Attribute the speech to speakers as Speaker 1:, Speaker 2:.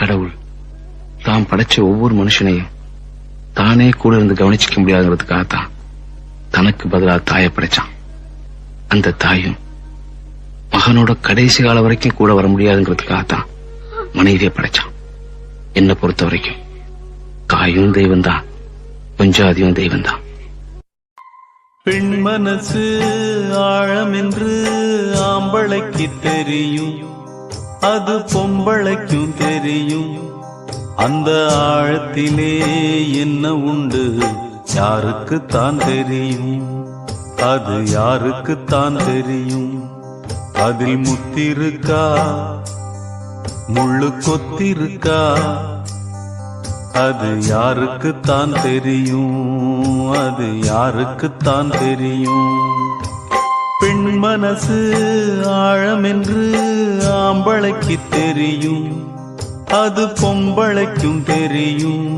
Speaker 1: கடவுள் தாம் படைச்ச ஒவ்வொரு மனுஷனையும் தானே கூட இருந்து கவனிச்சிக்க முடியாதுங்கிறதுக்காகத்தான் தனக்கு பதிலா தாயை படைச்சான். அந்த தாயும் மகனோட கடைசி கால வரைக்கும் கூட வர முடியாதுங்கிறதுக்காகத்தான் மனைவியை படைச்சான். என்னை பொறுத்த வரைக்கும் தாயும் தெய்வம்தான், பஞ்சாதியும் தெய்வம்தான்.
Speaker 2: பெண் மனசு ஆழம் என்று ஆம்பளைக்கு தெரியும், அது பொம்பளைக்கும் தெரியும். அந்த ஆழத்திலே என்ன உண்டு யாருக்குத்தான் தெரியும், அது யாருக்குத்தான் தெரியும். அதில் முத்திருக்கா முள்ளு கொத்திருக்கா, அது யாருக்குத்தான் தெரியும், அது யாருக்குத்தான் தெரியும். பெண் மனசு ஆழம் என்று ஆம்பளைக்கு தெரியும், அது பொம்பளைக்கும் தெரியும்.